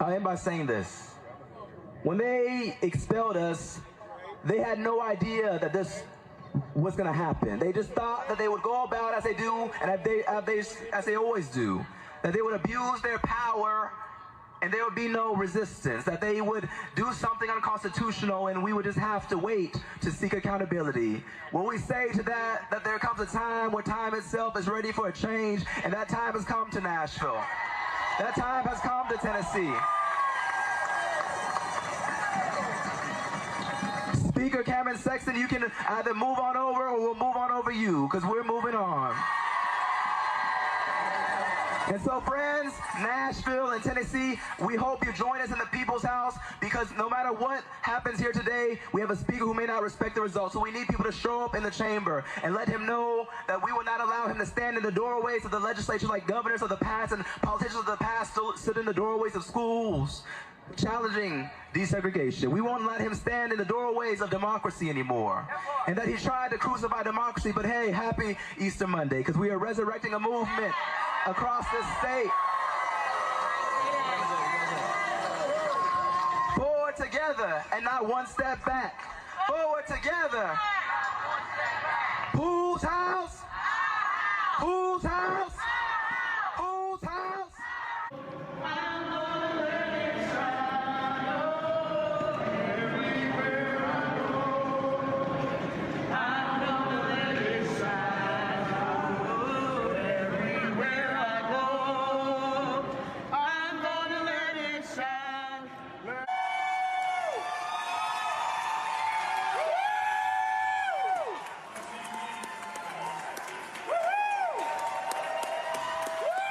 I'll end by saying this. When they expelled us, they had no idea that this was going to happen. They just thought that they would go about as they do and as they always do, that they would abuse their power and there would be no resistance, that they would do something unconstitutional and we would just have to wait to seek accountability. When we say to that there comes a time where time itself is ready for a change, and that time has come to Nashville. That time has come to Tennessee. Speaker Cameron Sexton, you can either move on over or we'll move on over you, because we're moving on. And so friends, Nashville and Tennessee, we hope you join us in the People's House, because no matter what happens here today, we have a speaker who may not respect the results. So we need people to show up in the chamber and let him know that we will not allow him to stand in the doorways of the legislature like governors of the past and politicians of the past still sit in the doorways of schools challenging desegregation. We won't let him stand in the doorways of democracy anymore. And that he tried to crucify democracy, but hey, happy Easter Monday, because we are resurrecting a movement across this state. Forward together and not one step back. Forward together. Whose house? Whose house? Whose house?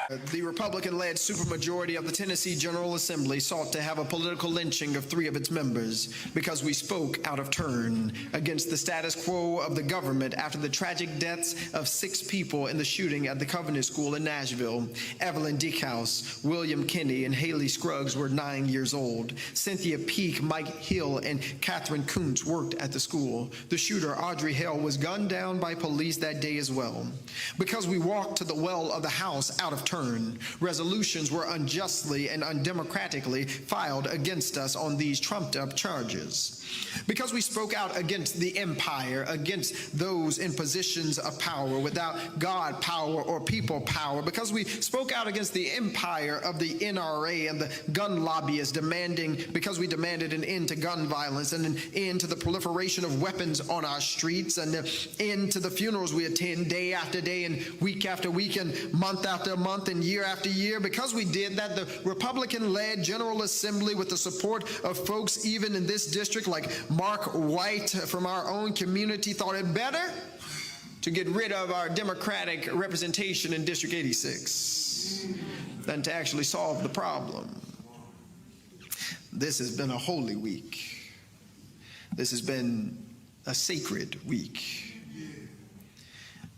The Republican-led supermajority of the Tennessee General Assembly sought to have a political lynching of 3 of its members because we spoke out of turn against the status quo of the government after the tragic deaths of 6 people in the shooting at the Covenant School in Nashville. Evelyn Dickhouse, William Kinney, and Haley Scruggs were 9 years old. Cynthia Peake, Mike Hill, and Catherine Kuntz worked at the school. The shooter, Audrey Hale, was gunned down by police that day as well. Because we walked to the well of the House out of turn, resolutions were unjustly and undemocratically filed against us on these trumped-up charges. Because we spoke out against the empire, against those in positions of power without God power or people power, because we spoke out against the empire of the NRA and the gun lobbyists because we demanded an end to gun violence and an end to the proliferation of weapons on our streets and an end to the funerals we attend day after day and week after week and month after month and year after year. Because we did that, the Republican-led General Assembly, with the support of folks even in this district like Mark White from our own community, thought it better to get rid of our Democratic representation in District 86 than to actually solve the problem. This has been a holy week. This has been a sacred week.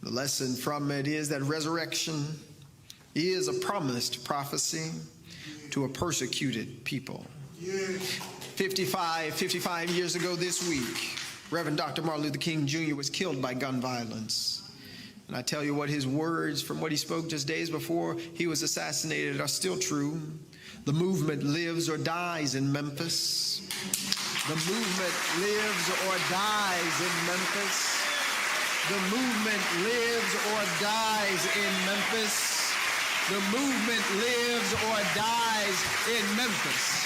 The lesson from it is that resurrection is a promised prophecy to a persecuted people. 55 years ago this week, Reverend Dr. Martin Luther King Jr. was killed by gun violence. And I tell you what, his words from what he spoke just days before he was assassinated are still true. The movement lives or dies in Memphis. The movement lives or dies in Memphis. The movement lives or dies in Memphis. The movement lives or dies in Memphis.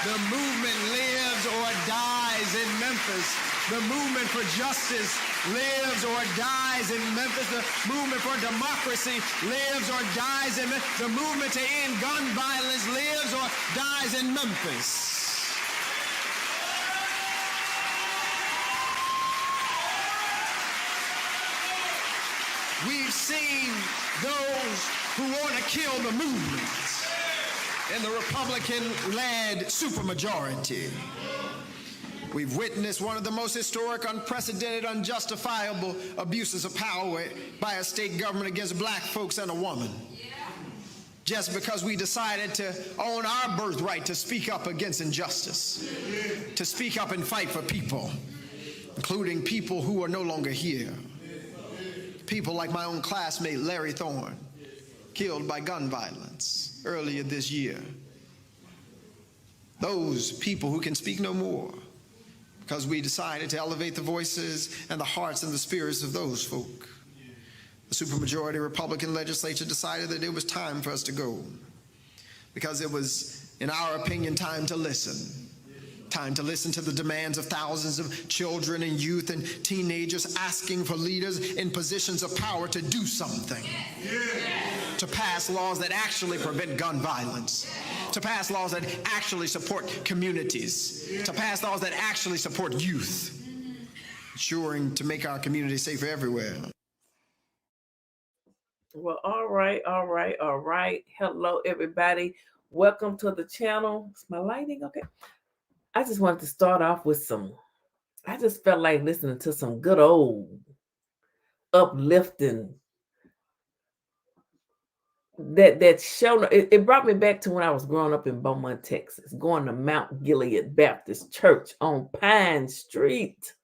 The movement lives or dies in Memphis. The movement for justice lives or dies in Memphis. The movement for democracy lives or dies in Memphis. The movement to end gun violence lives or dies in Memphis. We've seen those who want to kill the movement in the Republican-led supermajority. We've witnessed one of the most historic, unprecedented, unjustifiable abuses of power by a state government against black folks and a woman. Just because we decided to own our birthright to speak up against injustice, to speak up and fight for people, including people who are no longer here. People like my own classmate, Larry Thorne, killed by gun violence earlier this year. Those people who can speak no more because we decided to elevate the voices and the hearts and the spirits of those folk. The supermajority Republican legislature decided that it was time for us to go because it was, in our opinion, time to listen. Time to listen to the demands of thousands of children and youth and teenagers asking for leaders in positions of power to do something. To pass laws that actually prevent gun violence. To pass laws that actually support communities. To pass laws that actually support youth. Ensuring to make our community safer everywhere. Well, all right. Hello, everybody. Welcome to the channel. Is my lighting okay? I just wanted to start off with I just felt like listening to some good old uplifting that show. It brought me back to when I was growing up in Beaumont, Texas, going to Mount Gilead Baptist Church on Pine Street.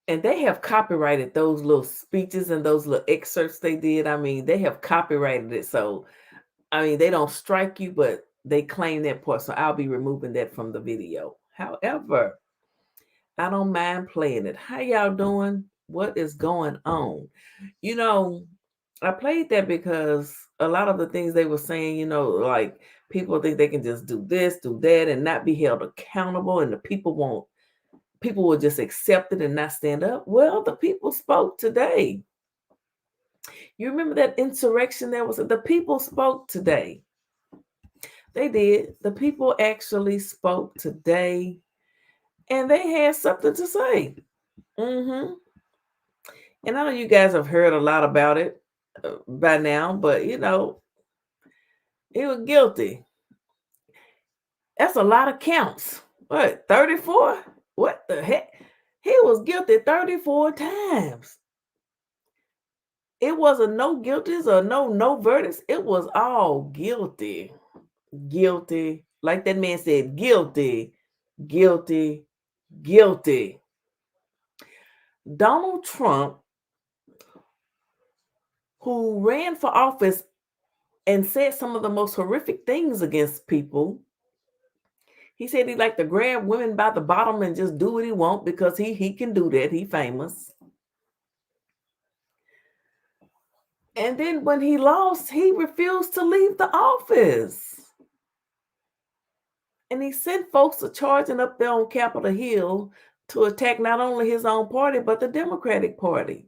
And they have copyrighted those little speeches and those little excerpts they did. I mean, they have copyrighted it. So, I mean, they don't strike you, but they claim that part, so I'll be removing that from the video. However, I don't mind playing it. How y'all doing? What is going on? You know, I played that because a lot of the things they were saying, you know, like people think they can just do this, do that, and not be held accountable, and the people will just accept it and not stand up. Well, the people spoke today. You remember that insurrection the people spoke today. They did. The people actually spoke today, and they had something to say. And I know you guys have heard a lot about it. by now, but he was guilty. That's a lot of counts. What, 34? What the heck? He was guilty 34 times. It wasn't no guilties or no verdicts. It was all guilty. Guilty. Like that man said, guilty, guilty, guilty. Donald Trump, who ran for office and said some of the most horrific things against people. He said he liked to grab women by the bottom and just do what he wants because he can do that. He famous. And then when he lost, he refused to leave the office. And he sent folks to charging up there on Capitol Hill to attack not only his own party, but the Democratic Party.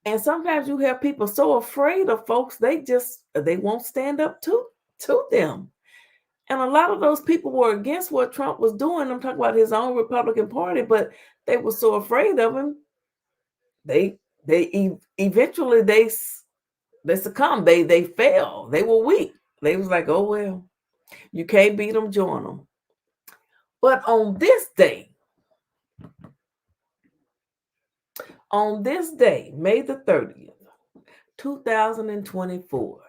And sometimes you have people so afraid of folks, they won't stand up to them. And a lot of those people were against what Trump was doing. I'm talking about his own Republican Party, but they were so afraid of him. They eventually succumbed. They fell. They were weak. They was like, oh, well, you can't beat them, join them. But on this day, May the 30th, 2024,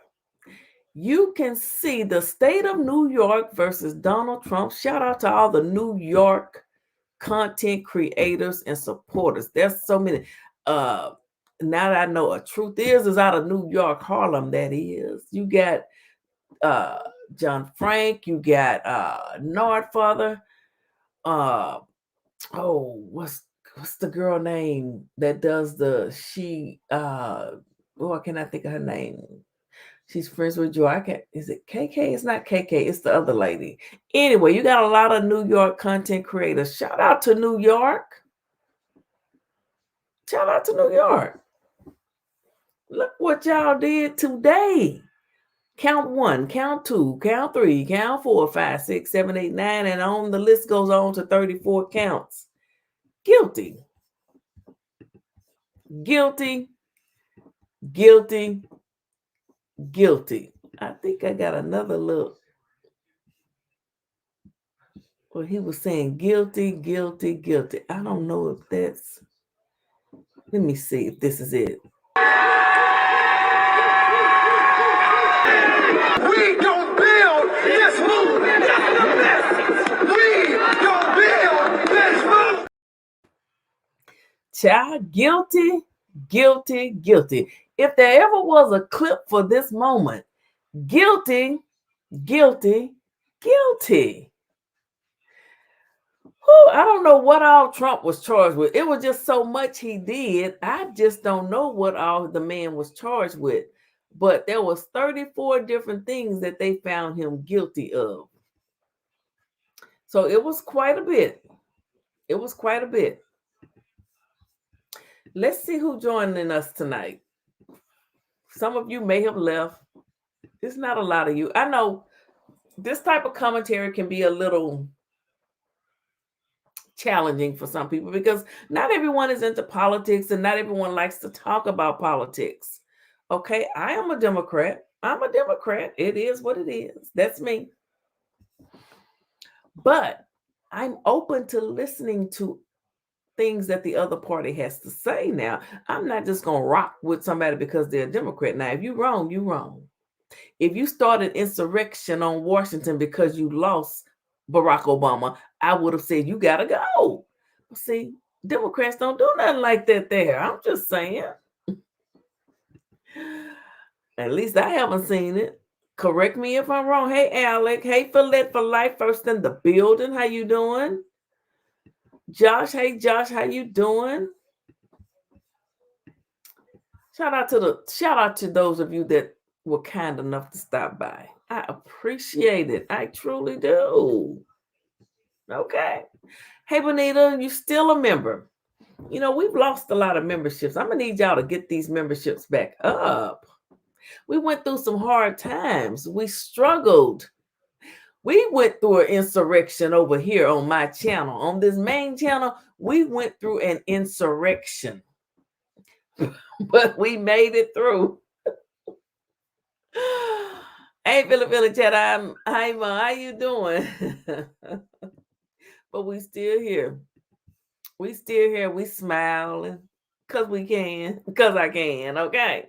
you can see the state of New York versus Donald Trump. Shout out to all the New York content creators and supporters. There's so many. Now that I know a Truth is out of New York, Harlem, that is. You got John Frank, you got Nordfather. What's the girl name that does I cannot think of her name. She's friends with Joe. Is it KK? It's not KK. It's the other lady. Anyway, you got a lot of New York content creators. Shout out to New York. Shout out to New York. Look what y'all did today. Count 1, count 2, count 3, count 4, 5, 6, 7, 8, 9, and on the list goes on to 34 counts. Guilty. Guilty. Guilty. Guilty. I think I got another look. Well, he was saying guilty, guilty, guilty. I don't know if that's. Let me see if this is it. We don't build this movement. We don't build this movement. Child, guilty, guilty, guilty. If there ever was a clip for this moment, guilty, guilty, guilty. I don't know what all Trump was charged with. It was just so much he did. I just don't know what all the man was charged with. But there was 34 different things that they found him guilty of. So it was quite a bit. It was quite a bit. Let's see who's joining us tonight. Some of you may have left. It's not a lot of you. I know this type of commentary can be a little challenging for some people because not everyone is into politics and not everyone likes to talk about politics. Okay, I am a Democrat. I'm a Democrat. It is what it is. That's me. But I'm open to listening to things that the other party has to say now. I'm not just going to rock with somebody because they're a Democrat. Now, if you're wrong, you're wrong. If you started insurrection on Washington because you lost Barack Obama, I would have said, you got to go. See, Democrats don't do nothing like that there. I'm just saying. At least I haven't seen it. Correct me if I'm wrong. Hey, Alec. Hey, Follette for Life First in the building. How you doing? Josh. Hey, Josh. How you doing? Shout out to those of you that were kind enough to stop by. I appreciate it. I truly do. Okay. Hey, Bonita, you still a member. You know, we've lost a lot of memberships. I'm going to need y'all to get these memberships back up. We went through some hard times. We struggled. We went through an insurrection over here on my channel. On this main channel, we went through an insurrection. But we made it through. Hey, Philly chat. Hi, Ma. How you doing? But we still here. We still here. We smiling because we can. Because I can. Okay.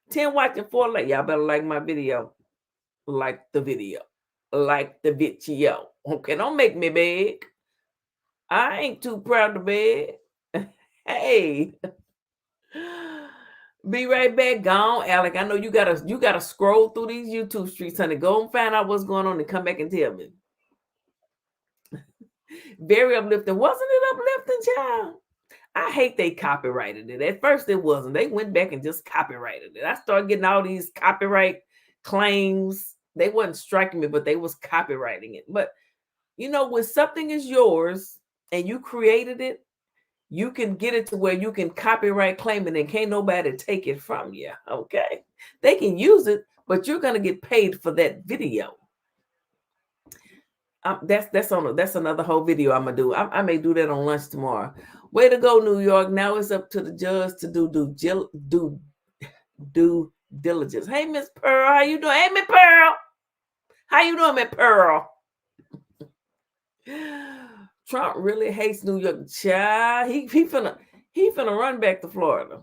10 watching, 4 like. Y'all better like my video. Like the video. Like the video. Okay. Don't make me beg. I ain't too proud to beg. Hey. Be right back. Gone, Alec. I know you gotta scroll through these YouTube streets, honey. Go and find out what's going on and come back and tell me. Very uplifting. Wasn't it uplifting, child? I hate they copyrighted it. At first it wasn't. They went back and just copyrighted it. I started getting all these copyright claims. They wasn't striking me, but they was copywriting it. But you know, when something is yours and you created it, you can get it to where you can copyright claim it and can't nobody take it from you. Okay. They can use it, but you're gonna get paid for that video. That's another whole video I'm gonna do. I may do that on lunch tomorrow. Way to go, New York. Now it's up to the judge to do diligence. Hey, Miss Pearl, how you doing? Hey, Miss Pearl, how you doing, Miss Pearl? Trump really hates New York. Child, he finna run back to Florida.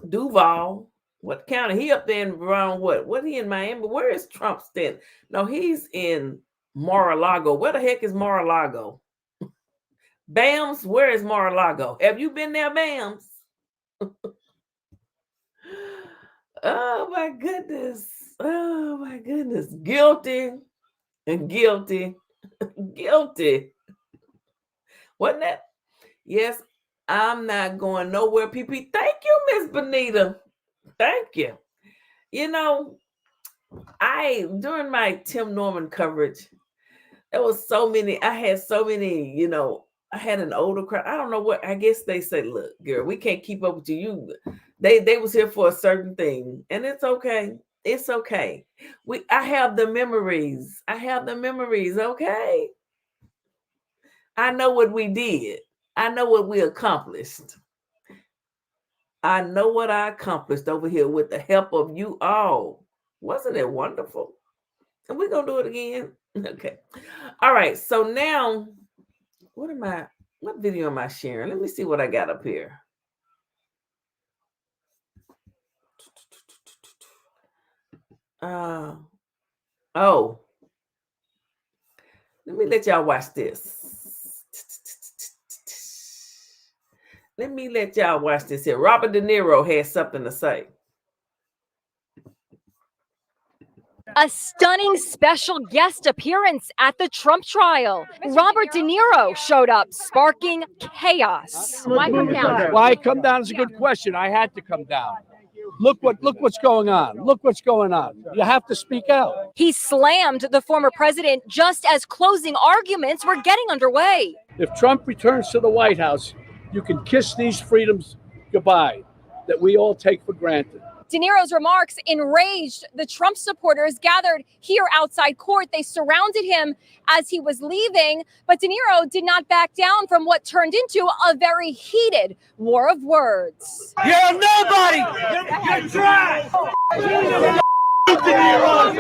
Duval. What county? He up there in around what? What he in Miami? Where is Trump standing? No, he's in Mar-a-Lago. Where the heck is Mar-a-Lago? Bams, where is Mar-a-Lago? Have you been there, Bams? Oh my goodness. Oh my goodness. Guilty and guilty. Guilty. Wasn't that? Yes, I'm not going nowhere, PP. Thank you, Miss Benita. Thank you. You know, during my Tim Norman coverage, there was so many, I had so many, you know, I had an older crowd. I don't know what, I guess they say, look, girl, we can't keep up with you. They was here for a certain thing, and it's okay. It's okay. I have the memories. Okay. I know what we did. I know what we accomplished. I know what I accomplished over here with the help of you all. Wasn't it wonderful? And we're going to do it again. Okay. All right. So now, what video am I sharing? Let me see what I got up here. Oh. Let me let y'all watch this. Let me let y'all watch this here. Robert De Niro has something to say. A stunning special guest appearance at the Trump trial. Robert De Niro showed up, sparking chaos. Why come down? Why come down is a good question. I had to come down. Look what's going on. Look what's going on. You have to speak out. He slammed the former president just as closing arguments were getting underway. If Trump returns to the White House, you can kiss these freedoms goodbye that we all take for granted. De Niro's remarks enraged the Trump supporters gathered here outside court. They surrounded him as he was leaving, but De Niro did not back down from what turned into a very heated war of words. You're nobody! You're trash!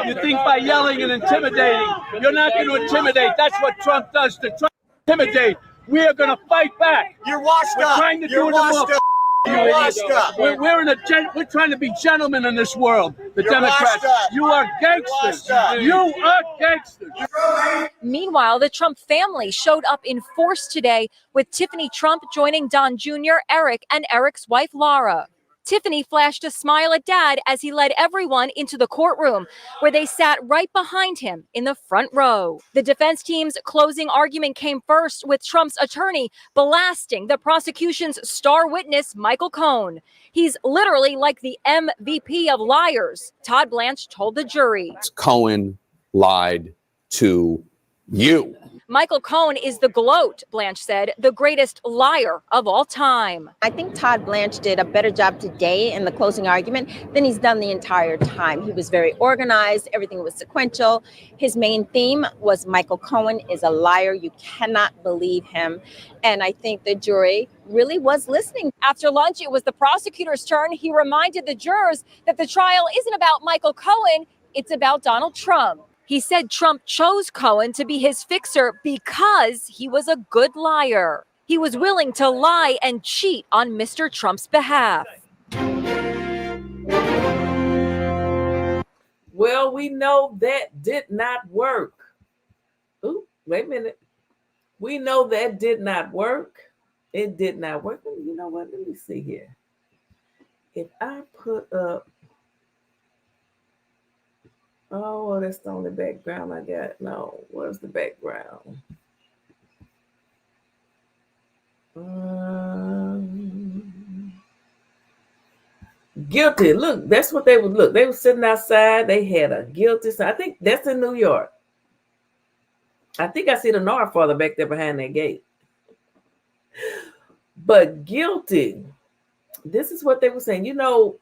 You think by yelling and intimidating, you're not going to intimidate. That's what Trump does to Trump. Intimidate. We are going to fight back. You're washed up. We're trying to do it. We're trying to be gentlemen in this world. The Democrats. You are gangsters. You are gangsters. Meanwhile, the Trump family showed up in force today, with Tiffany Trump joining Don Jr., Eric, and Eric's wife, Laura. Tiffany flashed a smile at Dad as he led everyone into the courtroom, where they sat right behind him in the front row. The defense team's closing argument came first, with Trump's attorney blasting the prosecution's star witness, Michael Cohen. He's literally like the MVP of liars, Todd Blanche told the jury. Cohen lied to you. Michael Cohen is the GOAT, Blanche said, the greatest liar of all time. I think Todd Blanche did a better job today in the closing argument than he's done the entire time. He was very organized. Everything was sequential. His main theme was Michael Cohen is a liar. You cannot believe him. And I think the jury really was listening. After lunch, it was the prosecutor's turn. He reminded the jurors that the trial isn't about Michael Cohen, it's about Donald Trump. He said Trump chose Cohen to be his fixer because he was a good liar. He was willing to lie and cheat on Mr. Trump's behalf. Well, we know that did not work. Ooh, wait a minute. We know that did not work. It did not work. You know what? Let me see here. If I put up, oh, well, that's the only background I got. No, where's the background? Guilty. Look, that's what they would look. They were sitting outside. They had a guilty sign. I think that's in New York. I think I see the North Father back there behind that gate. But guilty. This is what they were saying. You know,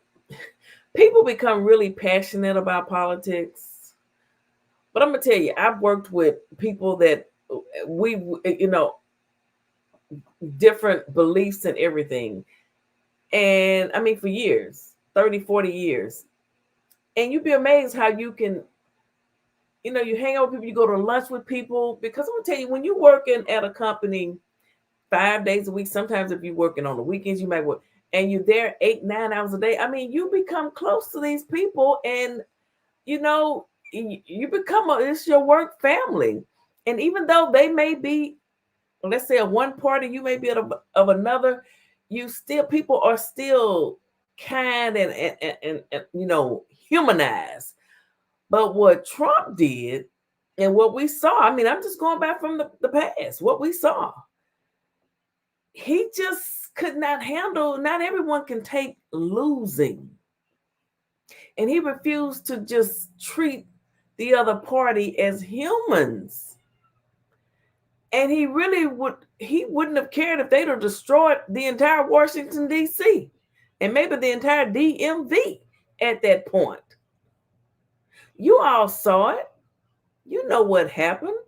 people become really passionate about politics. But I'm going to tell you, I've worked with people that different beliefs and everything. And I mean, for years, 30, 40 years. And you'd be amazed how you can, you hang out with people, you go to lunch with people. Because I'm going to tell you, when you're working at a company 5 days a week, sometimes if you're working on the weekends, you might work, and you're there 8-9 hours a day. I mean, you become close to these people, and you become it's your work family. And even though they may be, let's say, of one party, you may be of another, people are still kind and humanized. But what Trump did and what we saw, I mean, I'm just going back from the past, what we saw, he just could not handle, not everyone can take losing. And he refused to just treat the other party as humans. And he wouldn't have cared if they'd have destroyed the entire Washington, D.C. and maybe the entire DMV at that point. You all saw it. You know what happened.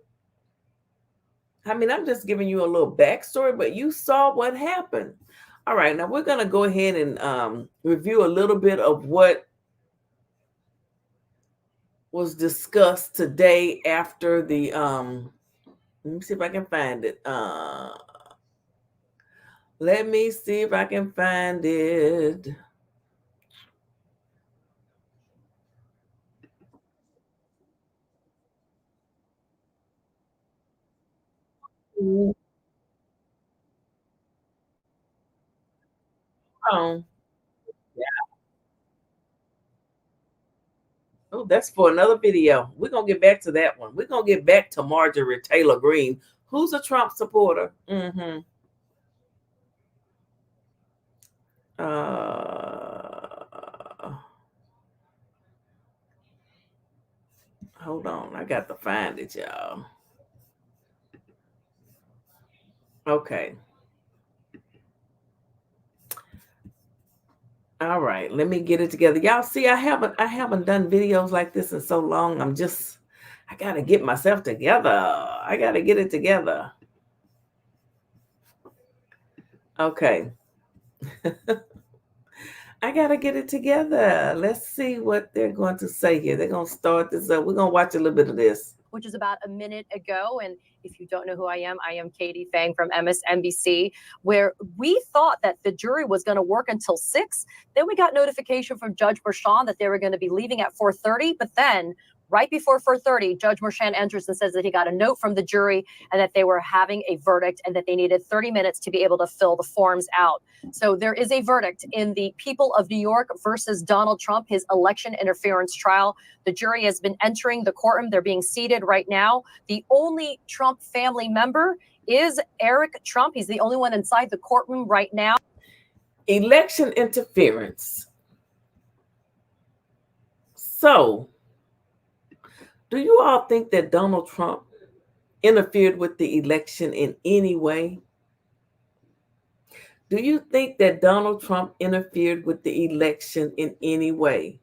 I mean, I'm just giving you a little backstory, but you saw what happened. All right, now we're going to go ahead and review a little bit of what was discussed today after the let me see if I can find it. Let me see if I can find it. Oh, yeah. Oh, that's for another video. We're going to get back to that one. We're going to get back to Marjorie Taylor Greene, who's a Trump supporter. Hold on. I got to find it, y'all. Okay. All right, let me get it together. Y'all see, I haven't done videos like this in so long. I got to get myself together. I got to get it together. Okay. I got to get it together. Let's see what they're going to say here. They're going to start this up. We're going to watch a little bit of this. Which is about a minute ago. And if you don't know who I am Katie Phang from MSNBC, where we thought that the jury was going to work until 6. Then we got notification from Judge Merchan that they were going to be leaving at 4:30. But then right before 4:30, Judge Merchan enters and says that he got a note from the jury and that they were having a verdict and that they needed 30 minutes to be able to fill the forms out. So there is a verdict in the People of New York versus Donald Trump, his election interference trial. The jury has been entering the courtroom. They're being seated right now. The only Trump family member is Eric Trump. He's the only one inside the courtroom right now. Election interference. So, do you all think that Donald Trump interfered with the election in any way? Do you think that Donald Trump interfered with the election in any way?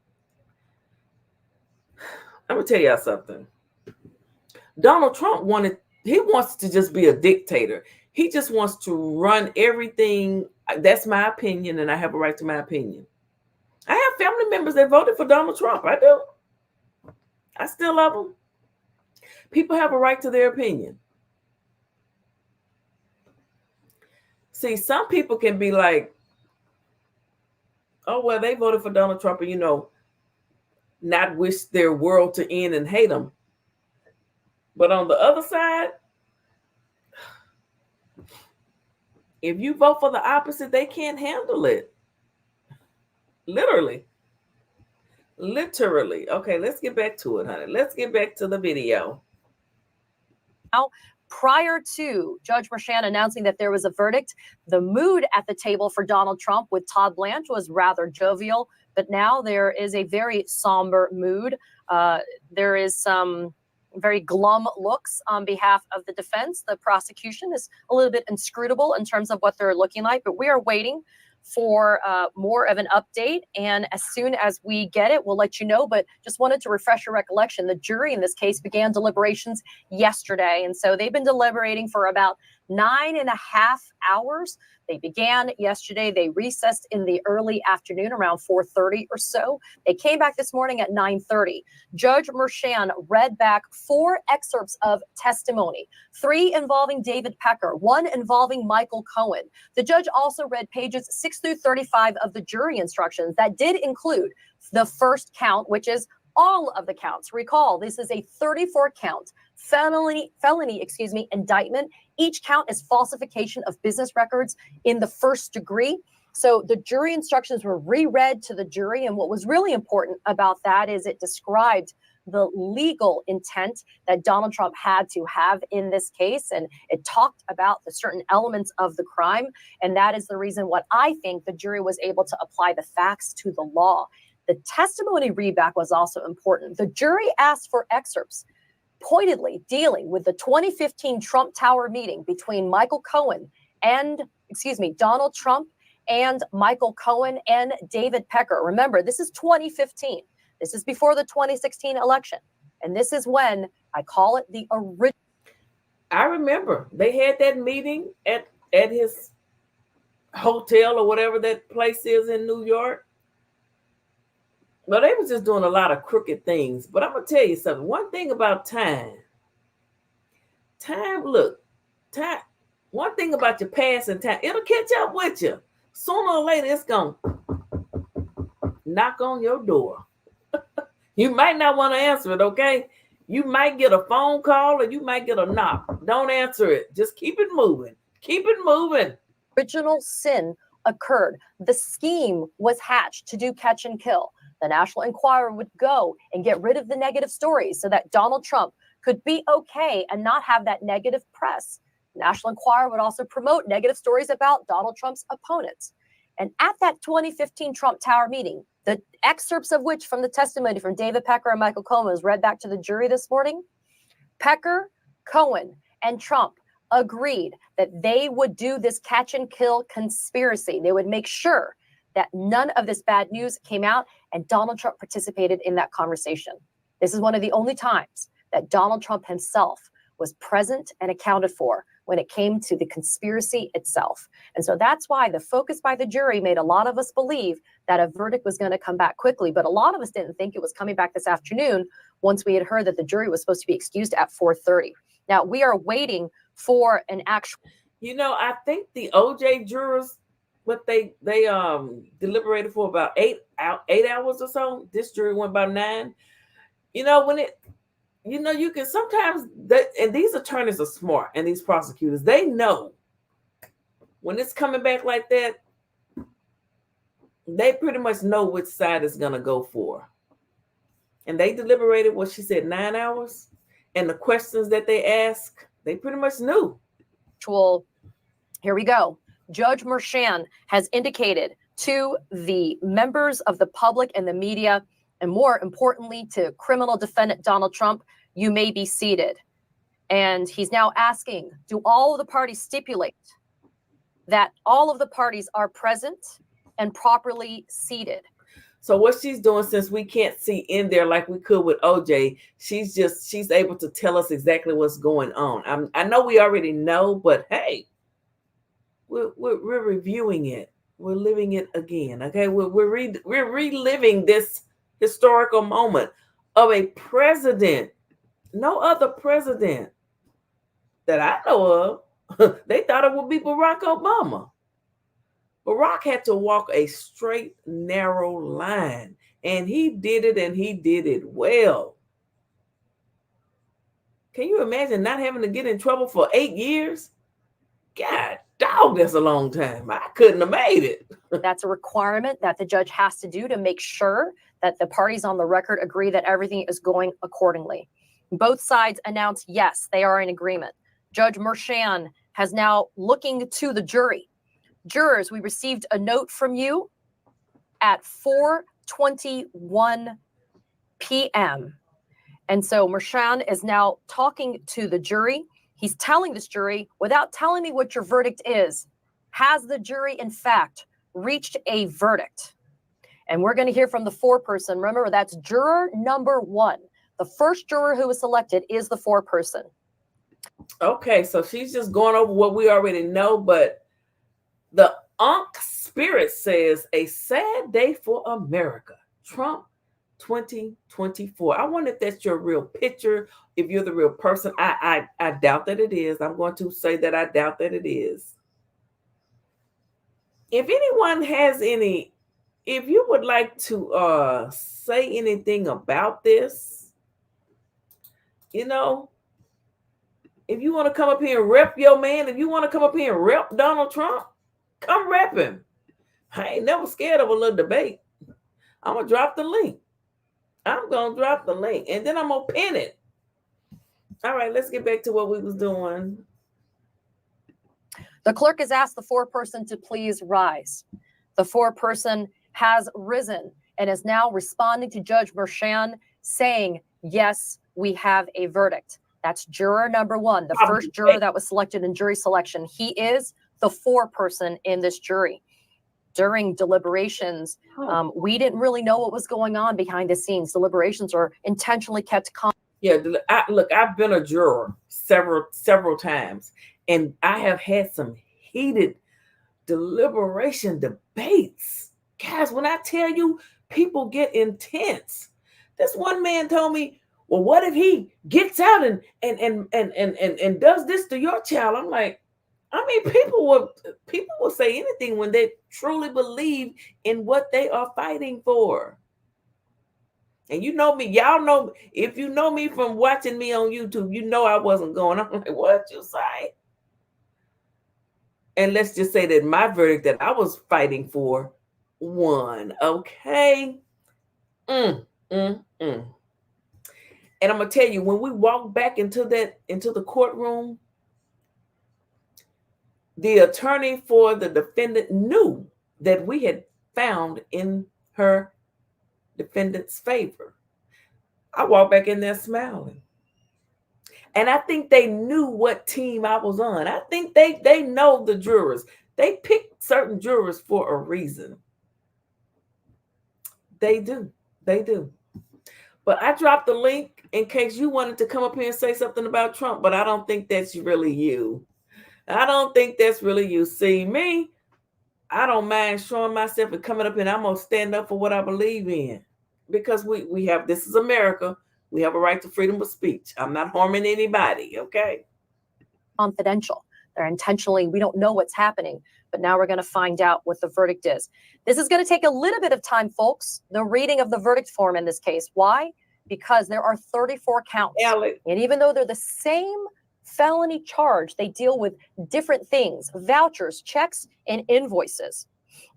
I'm going to tell y'all something. Donald Trump wants to just be a dictator. He just wants to run everything. That's my opinion, and I have a right to my opinion. I have family members that voted for Donald Trump. I do. I still love him. People have a right to their opinion. See, some people can be like, oh, well, they voted for Donald Trump and, not wish their world to end and hate him. But on the other side, if you vote for the opposite, they can't handle it. Literally. Okay, let's get back to it, honey. Let's get back to the video. Now, prior to Judge Merchan announcing that there was a verdict, the mood at the table for Donald Trump with Todd Blanche was rather jovial, but now there is a very somber mood. There is some very glum looks on behalf of the defense. The prosecution is a little bit inscrutable in terms of what they're looking like, but we are waiting for more of an update. And as soon as we get it, we'll let you know. But just wanted to refresh your recollection. The jury in this case began deliberations yesterday. And so they've been deliberating for about 9.5 hours. They began yesterday. They recessed in the early afternoon around 4:30 or so. They came back this morning at 9:30. Judge Merchan read back 4 excerpts of testimony, 3 involving David Pecker, 1 involving Michael Cohen. The judge also read pages 6 through 35 of the jury instructions that did include the first count, which is all of the counts. Recall, this is a 34-count felony indictment. Each count is falsification of business records in the first degree. So the jury instructions were reread to the jury. And what was really important about that is it described the legal intent that Donald Trump had to have in this case. And it talked about the certain elements of the crime. And that is the reason what I think the jury was able to apply the facts to the law. The testimony readback was also important. The jury asked for excerpts pointedly dealing with the 2015 Trump Tower meeting between Donald Trump and Michael Cohen and David Pecker. Remember, this is 2015. This is before the 2016 election. And this is when I call it the original. I remember they had that meeting at his hotel or whatever that place is in New York. Well, they was just doing a lot of crooked things. But I'm going to tell you something. One thing about time, one thing about your past and time, it'll catch up with you. Sooner or later, it's going to knock on your door. You might not want to answer it, okay? You might get a phone call or you might get a knock. Don't answer it. Just keep it moving. Keep it moving. Original sin occurred. The scheme was hatched to do catch and kill. The National Enquirer would go and get rid of the negative stories so that Donald Trump could be okay and not have that negative press. The National Enquirer would also promote negative stories about Donald Trump's opponents. And at that 2015 Trump Tower meeting, the excerpts of which from the testimony from David Pecker and Michael Cohen was read back to the jury this morning, Pecker, Cohen, and Trump agreed that they would do this catch and kill conspiracy. They would make sure that none of this bad news came out, and Donald Trump participated in that conversation. This is one of the only times that Donald Trump himself was present and accounted for when it came to the conspiracy itself. And so that's why the focus by the jury made a lot of us believe that a verdict was going to come back quickly. But a lot of us didn't think it was coming back this afternoon once we had heard that the jury was supposed to be excused at 4:30. Now, we are waiting for an actual... I think the OJ jurors, what they deliberated for about 8 hours or so. This jury went about 9. You can sometimes, and these attorneys are smart, and these prosecutors, they know when it's coming back like that, they pretty much know which side it's going to go for. And they deliberated, what she said, 9 hours. And the questions that they ask, they pretty much knew. Here we go. Judge Merchan has indicated to the members of the public and the media, and more importantly to criminal defendant Donald Trump, you may be seated. And he's now asking, do all of the parties stipulate that all of the parties are present and properly seated? So what she's doing, since we can't see in there like we could with OJ, she's able to tell us exactly what's going on. I know we already know, but hey, we're reviewing it. We're living it again. Okay, we're reliving this historical moment of a president. No other president that I know of. They thought it would be Barack Obama. Barack had to walk a straight, narrow line, and he did it, and he did it well. Can you imagine not having to get in trouble for 8 years? God, dog, that's a long time. I couldn't have made it. That's a requirement that the judge has to do to make sure that the parties on the record agree that everything is going accordingly. Both sides announced, yes, they are in agreement. Judge Merchan has now looking to the jury. Jurors, we received a note from you at 4:21 p.m. And so Merchan is now talking to the jury. He's telling this jury, without telling me what your verdict is, has the jury, in fact, reached a verdict? And we're going to hear from the foreperson. Remember, that's juror number 1. The first juror who was selected is the foreperson. Okay, so she's just going over what we already know, but the Ankh Spirit says a sad day for America. Trump 2024. I wonder if that's your real picture, if you're the real person. I doubt that it is. I'm going to say that I doubt that it is. If anyone has any, if you would like to say anything about this, you know, if you want to come up here and rep your man, if you want to come up here and rep Donald Trump, come rep him. I ain't never scared of a little debate. I'm going to drop the link. I'm going to drop the link, and then I'm going to pin it. All right, let's get back to what we was doing. The clerk has asked the foreperson to please rise. The foreperson has risen and is now responding to Judge Merchan, saying, yes, we have a verdict. That's juror number 1, the first juror that was selected in jury selection. He is the foreperson in this jury. During deliberations, we didn't really know what was going on behind the scenes. Deliberations are intentionally kept calm. Yeah, look, I've been a juror several times, and I have had some heated deliberation debates. Guys, when I tell you, people get intense. This one man told me, well, what if he gets out and does this to your child? I'm like, I mean, people will say anything when they truly believe in what they are fighting for. And you know me, y'all know, if you know me from watching me on YouTube, you know I wasn't going. I'm like, what you say? And let's just say that my verdict that I was fighting for won. Okay. And I'm gonna tell you, when we walked back into the courtroom, the attorney for the defendant knew that we had found in her defendant's favor. I walked back in there smiling. And I think they knew what team I was on. I think they know the jurors. They pick certain jurors for a reason. They do. But I dropped the link in case you wanted to come up here and say something about Trump, but I don't think that's really you. I don't think that's really you. See, me, I don't mind showing myself and coming up and I'm going to stand up for what I believe in. Because we have, this is America. We have a right to freedom of speech. I'm not harming anybody, okay? Confidential. They're intentionally, we don't know what's happening, but now we're going to find out what the verdict is. This is going to take a little bit of time, folks, the reading of the verdict form in this case. Why? Because there are 34 counts. Alex. And even though they're the same felony charge, they deal with different things, vouchers, checks, and invoices.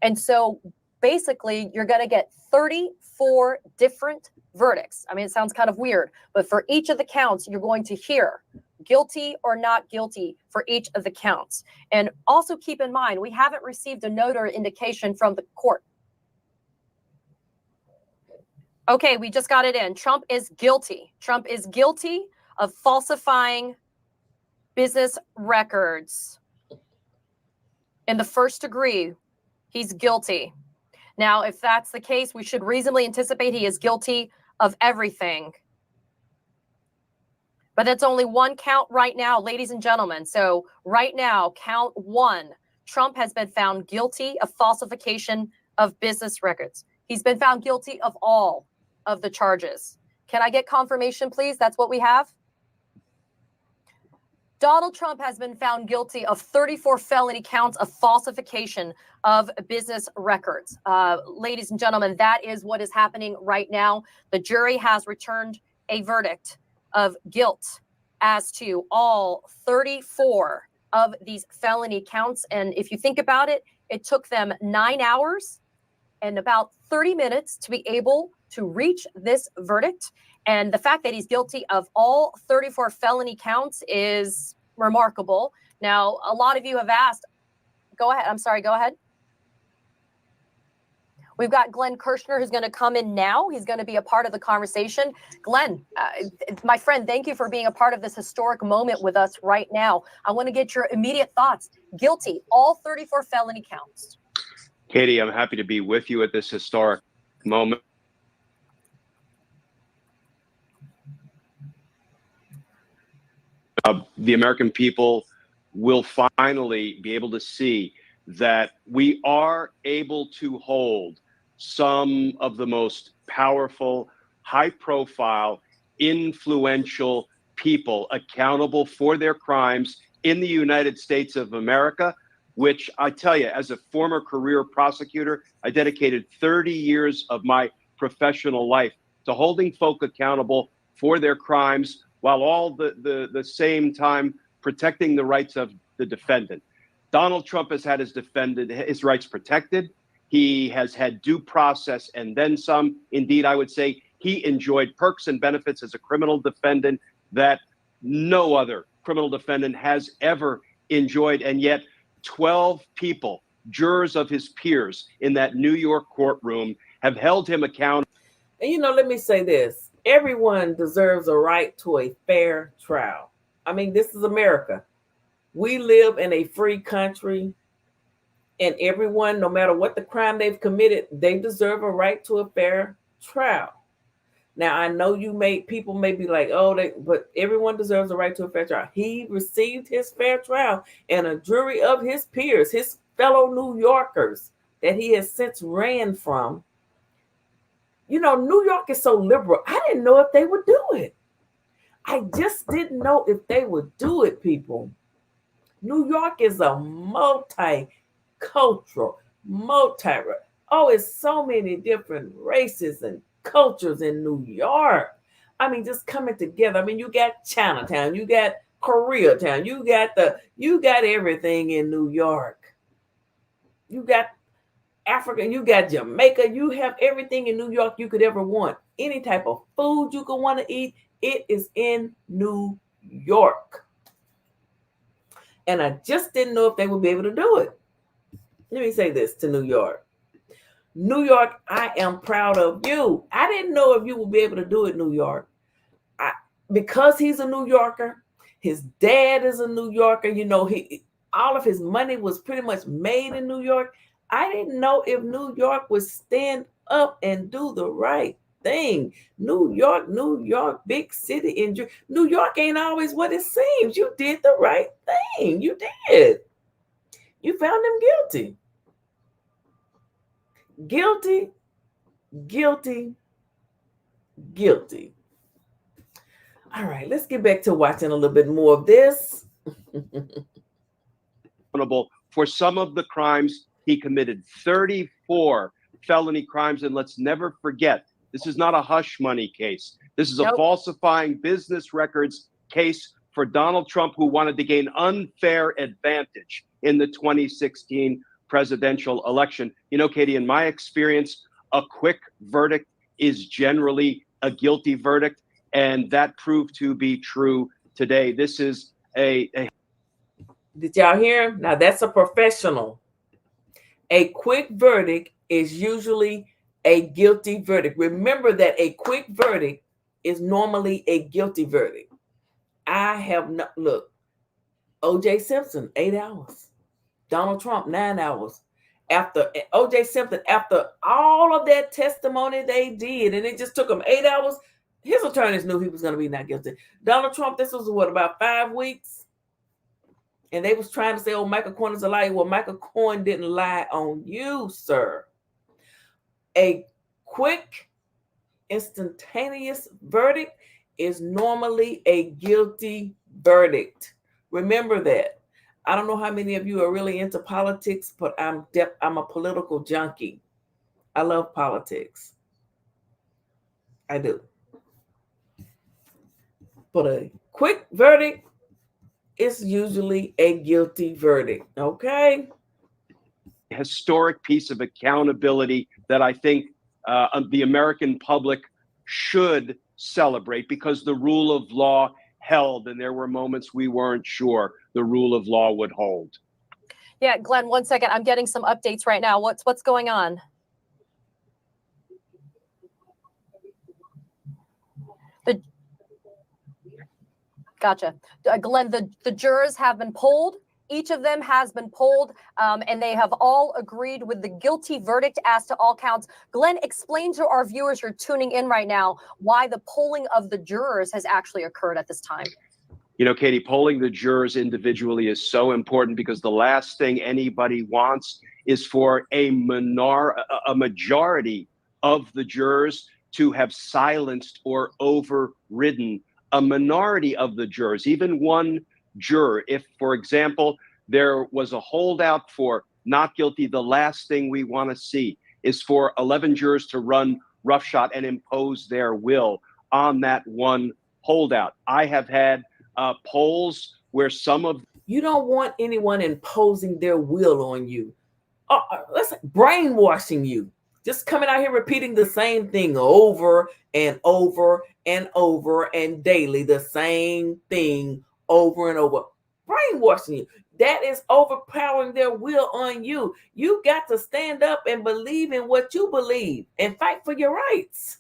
And so basically, you're going to get 34 different verdicts. I mean, it sounds kind of weird, but for each of the counts, you're going to hear guilty or not guilty for each of the counts. And also keep in mind, we haven't received a note or indication from the court. Okay, we just got it in. Trump is guilty. Trump is guilty of falsifying business records. In the first degree, he's guilty. Now, if that's the case, we should reasonably anticipate he is guilty of everything. But that's only one count right now, ladies and gentlemen. So right now, count one. Trump has been found guilty of falsification of business records. He's been found guilty of all of the charges. Can I get confirmation, please? That's what we have. Donald Trump has been found guilty of 34 felony counts of falsification of business records. Ladies and gentlemen, that is what is happening right now. The jury has returned a verdict of guilt as to all 34 of these felony counts. And if you think about it, it took them 9 hours and about 30 minutes to be able to reach this verdict. And the fact that he's guilty of all 34 felony counts is remarkable. Now, a lot of you have asked, go ahead. I'm sorry, go ahead. We've got Glenn Kirshner who's going to come in now. He's going to be a part of the conversation. Glenn, my friend, thank you for being a part of this historic moment with us right now. I want to get your immediate thoughts. Guilty, all 34 felony counts. Katie, I'm happy to be with you at this historic moment. The American people will finally be able to see that we are able to hold some of the most powerful, high-profile, influential people accountable for their crimes in the United States of America, which I tell you, as a former career prosecutor, I dedicated 30 years of my professional life to holding folk accountable for their crimes while all the same time protecting the rights of the defendant. Donald Trump has had his rights protected. He has had due process and then some. Indeed, I would say he enjoyed perks and benefits as a criminal defendant that no other criminal defendant has ever enjoyed. And yet 12 people, jurors of his peers in that New York courtroom, have held him accountable. And, you know, let me say this. Everyone deserves a right to a fair trial. I mean, this is America. We live in a free country, and everyone, no matter what the crime they've committed, they deserve a right to a fair trial. Now, I know people may be like, but everyone deserves a right to a fair trial. He received his fair trial, and a jury of his peers, his fellow New Yorkers that he has since ran from. You know, New York is so liberal. I didn't know if they would do it. I just didn't know if they would do it, people. New York is a multicultural, it's so many different races and cultures in New York. I mean, just coming together. I mean, you got Chinatown, you got Koreatown, you got everything in New York. You got Africa, you got Jamaica, you have everything in New York you could ever want. Any type of food you could want to eat, it is in New York. And I just didn't know if they would be able to do it. Let me say this to New York. New York, I am proud of you. I didn't know if you would be able to do it, New York. Because he's a New Yorker, his dad is a New Yorker, you know, all of his money was pretty much made in New York. I didn't know if New York would stand up and do the right thing. New York, big city. New York ain't always what it seems. You did the right thing. You did. You found him guilty. Guilty, guilty, guilty. All right, let's get back to watching a little bit more of this. For some of the crimes he committed, 34 felony crimes. And let's never forget, this is not a hush money case. This is a falsifying business records case for Donald Trump, who wanted to gain unfair advantage in the 2016 presidential election. You know, Katie, in my experience, a quick verdict is generally a guilty verdict. And that proved to be true today. This is Did y'all hear him? Now that's a professional. A quick verdict is usually a guilty verdict. Remember that a quick verdict is normally a guilty verdict. O.J. Simpson, 8 hours. Donald Trump, 9 hours. After O.J. Simpson, after all of that testimony they did, and it just took them 8 hours, his attorneys knew he was going to be not guilty. Donald Trump, this was what, about 5 weeks? And they was trying to say, oh, Michael Cohen is a liar. Well, Michael Cohen didn't lie on you, sir. A quick, instantaneous verdict is normally a guilty verdict. Remember that. I don't know how many of you are really into politics, but I'm a political junkie. I love politics. I do. But a quick verdict is usually a guilty verdict. Okay? Historic piece of accountability that I think the American public should celebrate, because the rule of law held, and there were moments we weren't sure the rule of law would hold. Yeah, Glenn, 1 second. I'm getting some updates right now. What's going on? Gotcha. Glenn, the jurors have been polled. Each of them has been polled, and they have all agreed with the guilty verdict as to all counts. Glenn, explain to our viewers who are tuning in right now why the polling of the jurors has actually occurred at this time. You know, Katie, polling the jurors individually is so important, because the last thing anybody wants is for a majority of the jurors to have silenced or overridden a minority of the jurors, even one juror. If, for example, there was a holdout for not guilty, the last thing we want to see is for 11 jurors to run roughshod and impose their will on that one holdout. I have had polls where you don't want anyone imposing their will on you. Let's say brainwashing you. Just coming out here repeating the same thing over and over and over and daily, the same thing over and over, brainwashing you. That is overpowering their will on you. You got to stand up and believe in what you believe and fight for your rights.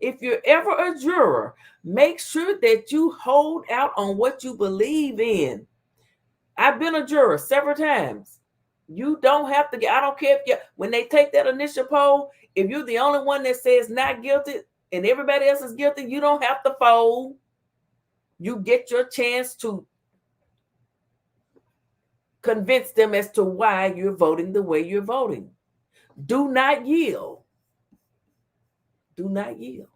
If you're ever a juror, make sure that you hold out on what you believe in. I've been a juror several times. You don't have to I don't care if when they take that initial poll, if you're the only one that says not guilty and everybody else is guilty, you don't have to fold. You get your chance to convince them as to why you're voting the way you're voting. Do not yield. Do not yield.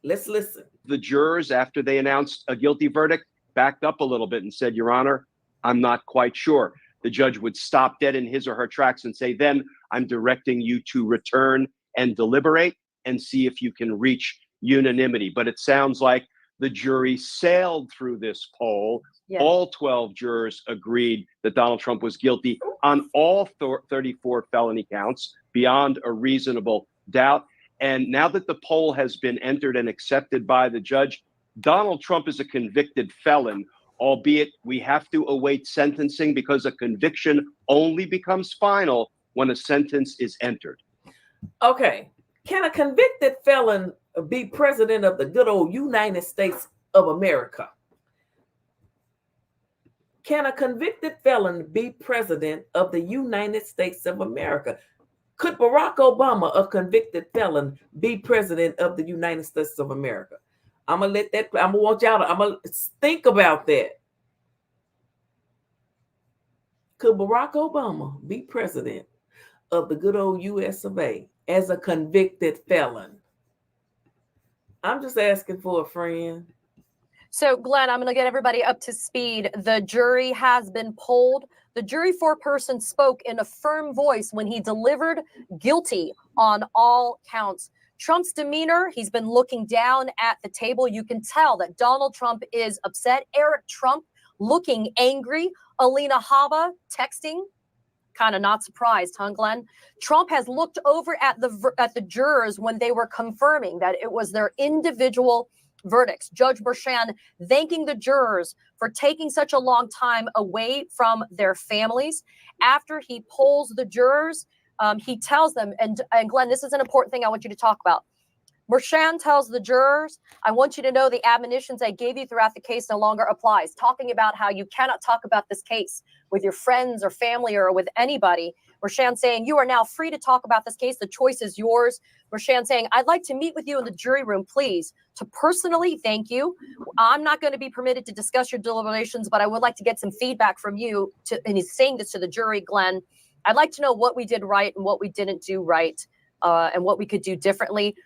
Let's listen. The jurors, after they announced a guilty verdict, backed up a little bit and said, Your Honor, I'm not quite sure. The judge would stop dead in his or her tracks and say, then I'm directing you to return and deliberate and see if you can reach unanimity. But it sounds like the jury sailed through this poll. Yeah. All 12 jurors agreed that Donald Trump was guilty on all 34 felony counts beyond a reasonable doubt. And now that the poll has been entered and accepted by the judge, Donald Trump is a convicted felon, albeit we have to await sentencing, because a conviction only becomes final when a sentence is entered. Okay. Can a convicted felon be president of the good old United States of America? Can a convicted felon be president of the United States of America? Could Barack Obama, a convicted felon, be president of the United States of America? I'm gonna want y'all to think about that. Could Barack Obama be president of the good old US of A as a convicted felon? I'm just asking for a friend. So, Glenn, I'm going to get everybody up to speed. The jury has been polled. The jury foreperson spoke in a firm voice when he delivered guilty on all counts. Trump's demeanor, he's been looking down at the table. You can tell that Donald Trump is upset. Eric Trump looking angry. Alina Habba texting. Kind of not surprised, huh, Glenn? Trump has looked over at the jurors when they were confirming that it was their individual verdicts. Judge Bershon thanking the jurors for taking such a long time away from their families. After he polls the jurors, he tells them, and Glenn, this is an important thing I want you to talk about. Mershon tells the jurors, I want you to know the admonitions I gave you throughout the case no longer applies, talking about how you cannot talk about this case with your friends or family or with anybody. Mershon saying, you are now free to talk about this case. The choice is yours. Mershon saying, I'd like to meet with you in the jury room, please, to personally thank you. I'm not going to be permitted to discuss your deliberations, but I would like to get some feedback from you. And he's saying this to the jury, Glenn. I'd like to know what we did right and what we didn't do right, and what we could do differently.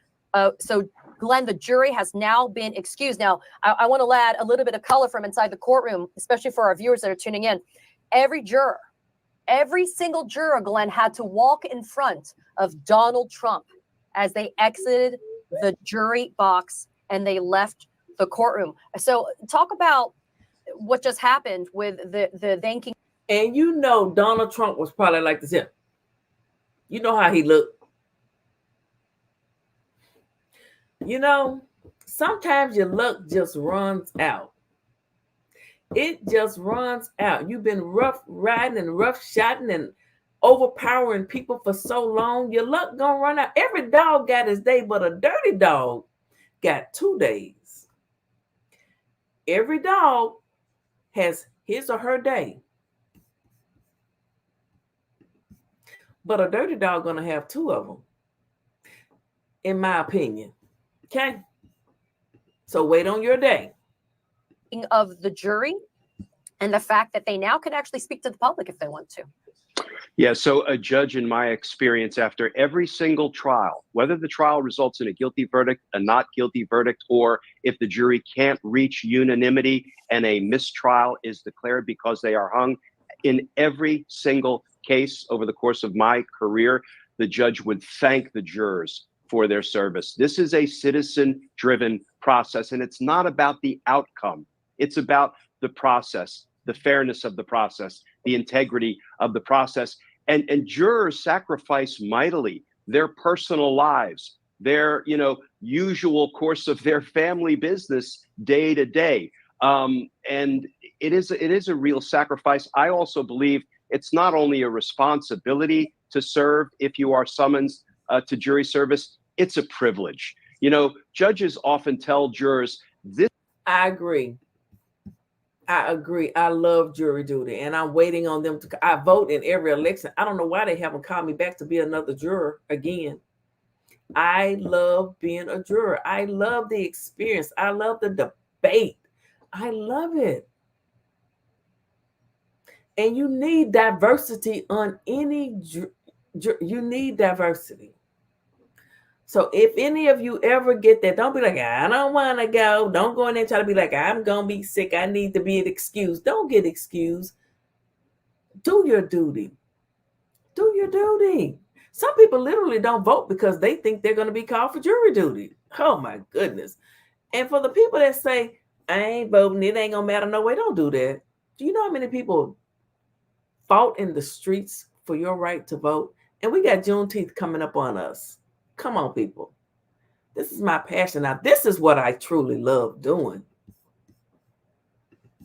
So, Glenn, the jury has now been excused. Now, I want to add a little bit of color from inside the courtroom, especially for our viewers that are tuning in. Every single juror, Glenn, had to walk in front of Donald Trump as they exited the jury box and they left the courtroom. So, talk about what just happened with the thanking. And you know, Donald Trump was probably like this here. You know how he looked. You know, sometimes your luck just runs out. It just runs out. You've been rough riding and rough shotting and overpowering people for so long. Your luck gonna run out. Every dog got his day, but a dirty dog got 2 days. Every dog has his or her day. But a dirty dog gonna have 2 of them, in my opinion. Okay, so wait on your day. Of the jury and the fact that they now can actually speak to the public if they want to. Yeah, so a judge, in my experience, after every single trial, whether the trial results in a guilty verdict, a not guilty verdict, or if the jury can't reach unanimity and a mistrial is declared because they are hung, in every single case over the course of my career, the judge would thank the jurors for their service. This is a citizen-driven process, and it's not about the outcome. It's about the process, the fairness of the process, the integrity of the process. And jurors sacrifice mightily their personal lives, their usual course of their family business day to day. And it is a real sacrifice. I also believe it's not only a responsibility to serve if you are summoned to jury service, it's a privilege. Judges often tell jurors this. I agree. I love jury duty, and I'm waiting on them to. I vote in every election. I don't know why they haven't called me back to be another juror again. I love being a juror. I love the experience. I love the debate. I love it. And you need diversity on any. You need diversity. So if any of you ever get that, don't be like, I don't want to go. Don't go in there and try to be like, I'm going to be sick. I need to be excused. Don't get excused. Do your duty. Do your duty. Some people literally don't vote because they think they're going to be called for jury duty. Oh, my goodness. And for the people that say, I ain't voting, it ain't going to matter no way, don't do that. Do you know how many people fought in the streets for your right to vote? And we got Juneteenth coming up on us. Come on, people. This is my passion. Now, this is what I truly love doing.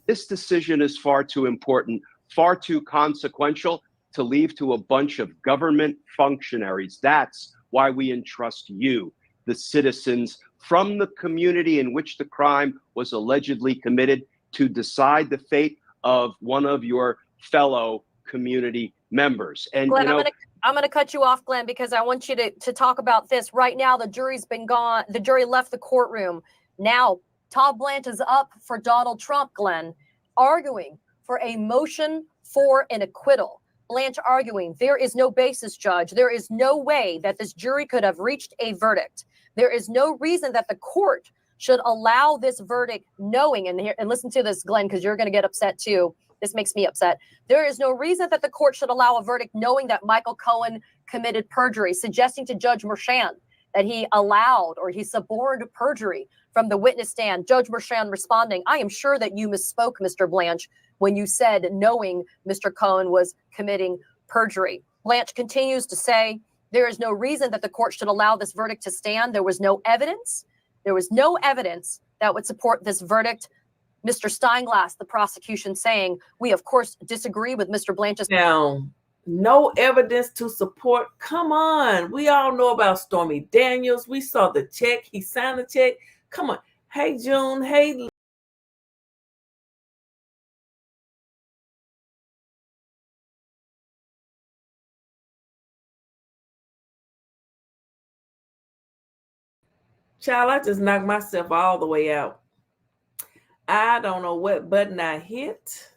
This decision is far too important, far too consequential to leave to a bunch of government functionaries. That's why we entrust you, the citizens from the community in which the crime was allegedly committed, to decide the fate of one of your fellow community members. And Glenn, I'm going to cut you off, Glenn, because I want you to talk about this. Right now, the jury's been gone. The jury left the courtroom. Now, Todd Blanche is up for Donald Trump, Glenn, arguing for a motion for an acquittal. Blanche arguing, there is no basis, Judge. There is no way that this jury could have reached a verdict. There is no reason that the court should allow this verdict knowing, and listen to this, Glenn, because you're going to get upset too. This makes me upset. There is no reason that the court should allow a verdict knowing that Michael Cohen committed perjury, suggesting to Judge Mershon that he allowed or he suborned perjury from the witness stand. Judge Mershon responding, I am sure that you misspoke, Mr. Blanche, when you said knowing Mr. Cohen was committing perjury. Blanche continues to say, there is no reason that the court should allow this verdict to stand. There was no evidence. There was no evidence that would support this verdict. Mr. Steinglass, the prosecution, saying, we, of course, disagree with Mr. Blanche's. Now, No evidence to support. Come on. We all know about Stormy Daniels. We saw the check. He signed the check. Come on. Hey, June. Hey, child, I just knocked myself all the way out. I don't know what button I hit,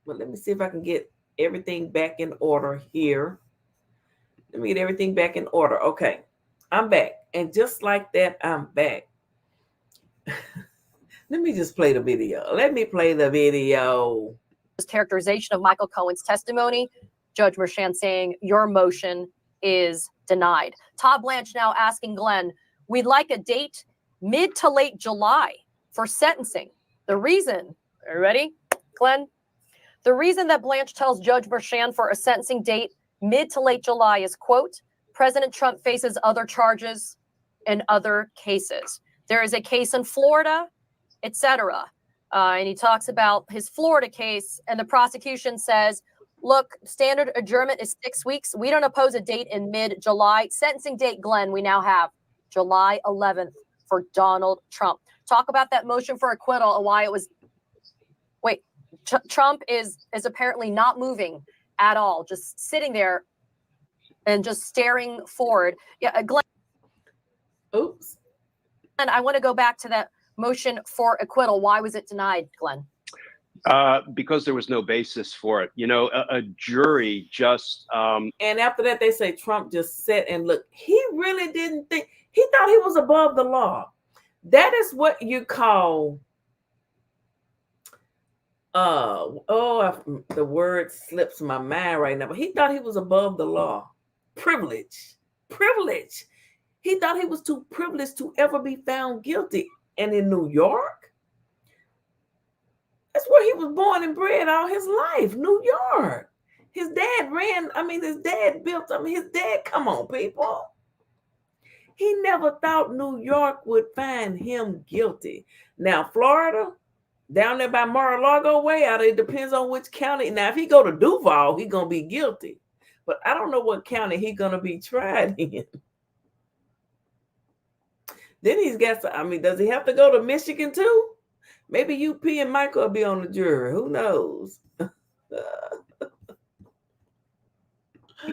but let me see if I can get everything back in order here. Let me get everything back in order. Okay, I'm back. And just like that, I'm back. Let me just play the video. Let me play the video. Characterization of Michael Cohen's testimony. Judge Merchan saying your motion is denied. Todd Blanche now asking Glenn, we'd like a date mid to late July for sentencing. The reason, are you ready, Glenn? The reason that Blanche tells Judge Merchan for a sentencing date mid to late July is, quote, President Trump faces other charges in other cases. There is a case in Florida, etc. And he talks about his Florida case, and the prosecution says, look, standard adjournment is 6 weeks. We don't oppose a date in mid-July. Sentencing date, Glenn, we now have July 11th for Donald Trump. Talk about that motion for acquittal and why it was, Trump is apparently not moving at all, just sitting there and just staring forward. Yeah, Glenn. Oops. And I want to go back to that motion for acquittal. Why was it denied, Glenn? Because there was no basis for it. You know, a jury just. And after that, they say Trump just sat and looked. He really didn't think. He thought he was above the law. That is what you call. The word slips my mind right now. But he thought he was above the law. Privilege. He thought he was too privileged to ever be found guilty. And in New York, that's where he was born and bred all his life. New York. His dad come on, people. He never thought New York would find him guilty. Now, Florida, down there by Mar-a-Lago way out, it depends on which county. Now, if he go to Duval, he's going to be guilty. But I don't know what county he's going to be tried in. Then he's got to, does he have to go to Michigan too? Maybe UP and Michael will be on the jury. Who knows?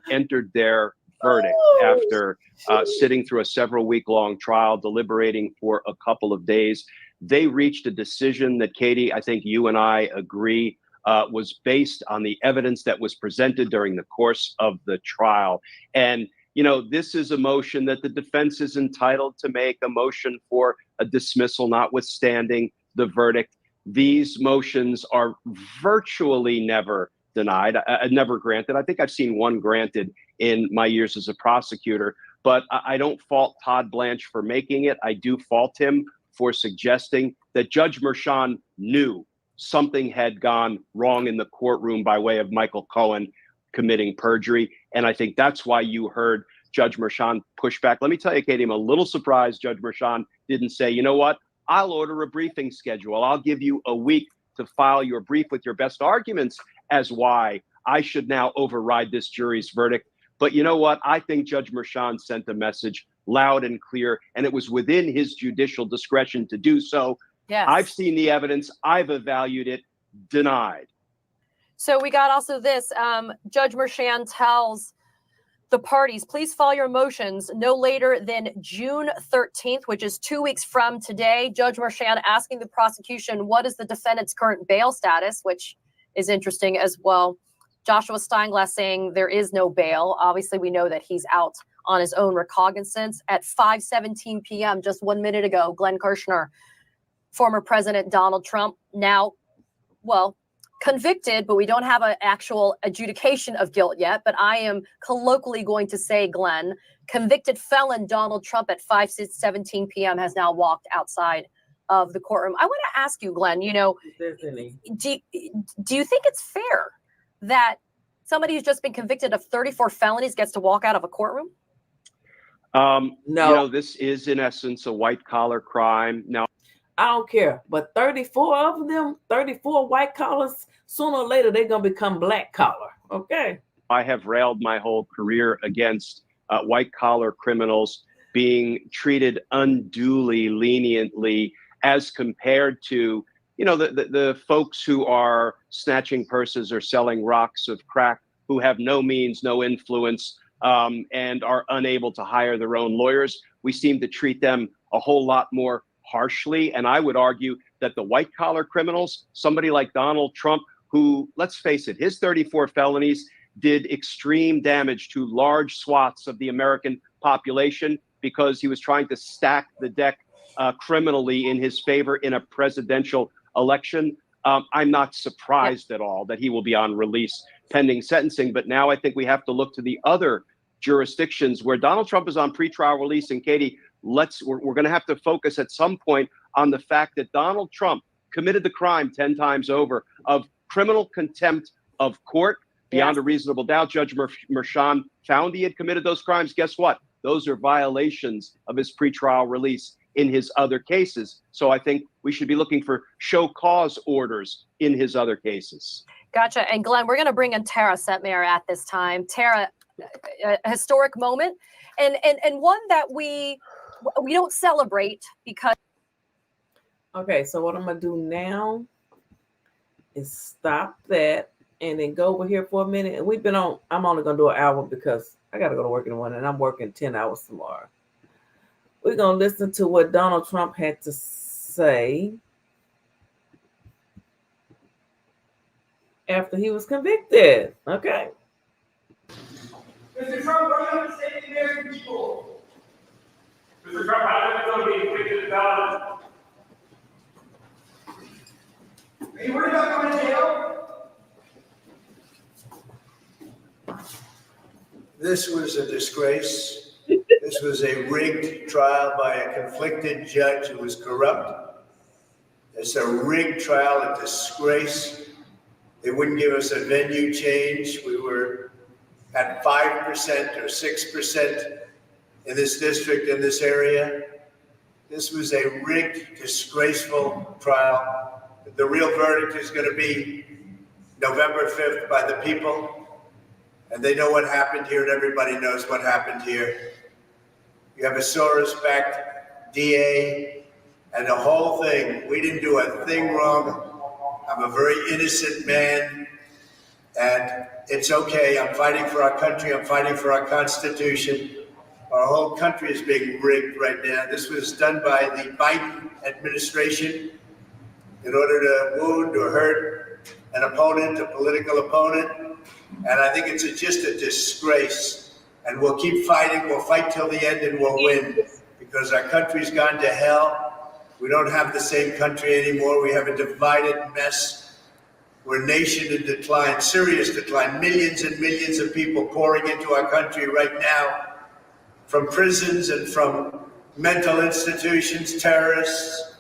Entered their verdict after sitting through a several-week-long trial, deliberating for a couple of days. They reached a decision that, Katie, I think you and I agree, was based on the evidence that was presented during the course of the trial. And you know, this is a motion that the defense is entitled to make, a motion for a dismissal, notwithstanding the verdict. These motions are virtually never denied, never granted. I think I've seen one granted in my years as a prosecutor, but I don't fault Todd Blanche for making it. I do fault him for suggesting that Judge Merchan knew something had gone wrong in the courtroom by way of Michael Cohen committing perjury. And I think that's why you heard Judge Merchan push back. Let me tell you, Katie, I'm a little surprised Judge Merchan didn't say, you know what, I'll order a briefing schedule. I'll give you a week to file your brief with your best arguments as why I should now override this jury's verdict. But you know what? I think Judge Merchan sent a message loud and clear, and it was within his judicial discretion to do so. Yes. I've seen the evidence. I've evaluated it. Denied. So we got also this, Judge Merchan tells the parties, please file your motions no later than June 13th, which is 2 weeks from today. Judge Merchan asking the prosecution, what is the defendant's current bail status, which is interesting as well. Joshua Steinglass saying there is no bail. Obviously, we know that he's out on his own recognizance. At 5:17 p.m., just 1 minute ago, Glenn Kirshner, former President Donald Trump, now, convicted, but we don't have an actual adjudication of guilt yet. But I am colloquially going to say, Glenn, convicted felon Donald Trump at 5:17 p.m. has now walked outside of the courtroom. I want to ask you, Glenn, you know, do you think it's fair that somebody who's just been convicted of 34 felonies gets to walk out of a courtroom? No. You know, this is in essence a white collar crime. Now, I don't care, but 34 of them, 34 white collars, sooner or later, they're going to become black collar. Okay. I have railed my whole career against white collar criminals being treated unduly leniently as compared to, the folks who are snatching purses or selling rocks of crack, who have no means, no influence, and are unable to hire their own lawyers. We seem to treat them a whole lot more harshly. And I would argue that the white collar criminals, somebody like Donald Trump, who, let's face it, his 34 felonies did extreme damage to large swaths of the American population because he was trying to stack the deck criminally in his favor in a presidential election. I'm not surprised at all that he will be on release pending sentencing. But now I think we have to look to the other jurisdictions where Donald Trump is on pretrial release. And Katie, we're going to have to focus at some point on the fact that Donald Trump committed the crime 10 times over of criminal contempt of court beyond a reasonable doubt. Judge Merchan found he had committed those crimes. Guess what? Those are violations of his pretrial release in his other cases. So I think we should be looking for show cause orders in his other cases. Gotcha. And Glenn, we're going to bring in Tara Setmayer at this time. Tara, a historic moment and one that we don't celebrate because. Okay, so what I'm going to do now is stop that and then go over here for a minute. And I'm only going to do an hour because I got to go to work in the morning and I'm working 10 hours tomorrow. We're going to listen to what Donald Trump had to say after he was convicted. Okay. Mr. Trump, what do you have to say to the American people? Mr. Trump, how does it feel to be convicted of felony? Are you worried about going to jail? This was a disgrace. This was a rigged trial by a conflicted judge who was corrupt. It's a rigged trial, a disgrace. They wouldn't give us a venue change. We were at 5% or 6% in this district, in this area. This was a rigged, disgraceful trial. The real verdict is going to be November 5th by the people. And they know what happened here, and everybody knows what happened here. You have a Soros-backed DA, and the whole thing. We didn't do a thing wrong. I'm a very innocent man, and it's okay. I'm fighting for our country. I'm fighting for our Constitution. Our whole country is being rigged right now. This was done by the Biden administration in order to wound or hurt an opponent, a political opponent. And I think it's just a disgrace. And we'll keep fighting. We'll fight till the end and we'll win because our country's gone to hell. We don't have the same country anymore. We have a divided mess. We're a nation in decline, serious decline. Millions and millions of people pouring into our country right now from prisons and from mental institutions, terrorists,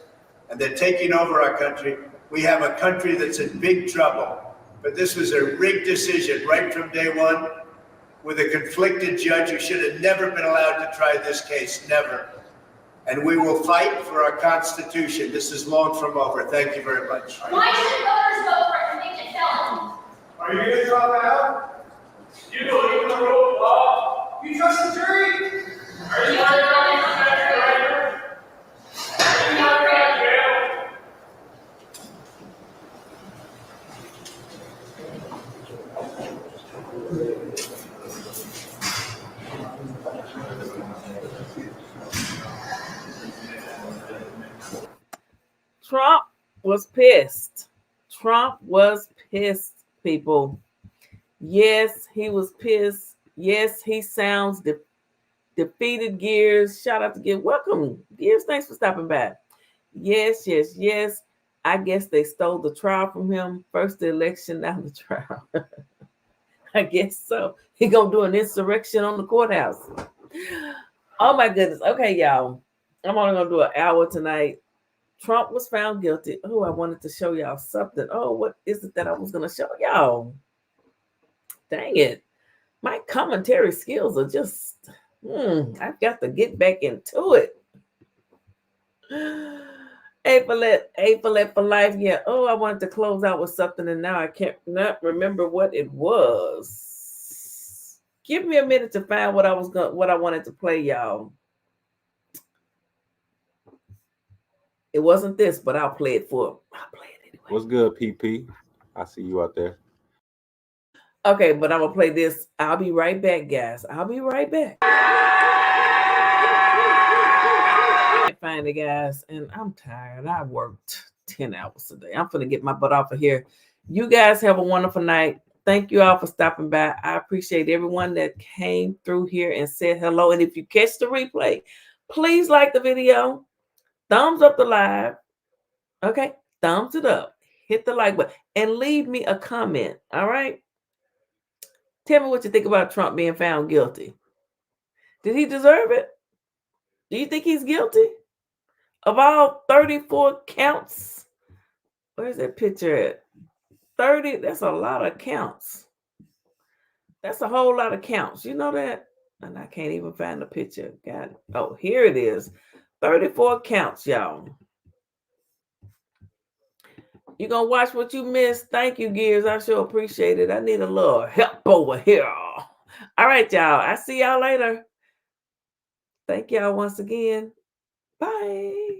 and they're taking over our country. We have a country that's in big trouble. But this was a rigged decision right from day one with a conflicted judge who should have never been allowed to try this case, never. And we will fight for our Constitution. This is long from over. Thank you very much. Why should voters vote for convicted felons? Are you going to drop out? You believe in the rule of law? You trust the jury? Are you worried about your protection right? Are you worried about jail? Trump was pissed. Trump was pissed, people. Yes, he was pissed. Yes, he sounds defeated. Gears, shout out to Gears. Welcome, Gears. Thanks for stopping by. Yes. I guess they stole the trial from him. First the election, now the trial. I guess so. He gonna do an insurrection on the courthouse. Oh my goodness. Okay, y'all. I'm only gonna do an hour tonight. Trump was found guilty. Oh, I wanted to show y'all something. Oh, what is it that I was gonna show y'all? Dang it. My commentary skills are just, I've got to get back into it. A for life. Yeah. Oh, I wanted to close out with something and now I can't not remember what it was. Give me a minute to find what I wanted to play, y'all. It wasn't this, but I'll play it anyway. What's good, PP? I see you out there. Okay, but I'm gonna play this. I'll be right back, guys. I'll be right back. I find it, guys, and I'm tired. I worked 10 hours a day. I'm gonna get my butt off of here. You guys have a wonderful night. Thank you all for stopping by. I appreciate everyone that came through here and said hello. And if you catch the replay, please like the video, thumbs up the live. Okay, thumbs it up, hit the like button, and leave me a comment. All right. Tell me what you think about Trump being found guilty. Did he deserve it? Do you think he's guilty of all 34 counts? Where's that picture at? 30, that's a lot of counts. That's a whole lot of counts. You know that? And I can't even find the picture. Got it. Oh, here it is. 34 counts, y'all. You gonna watch what you missed? Thank you, Gears. I sure appreciate it. I need a little help over here. All right, y'all. I see y'all later. Thank y'all once again. Bye.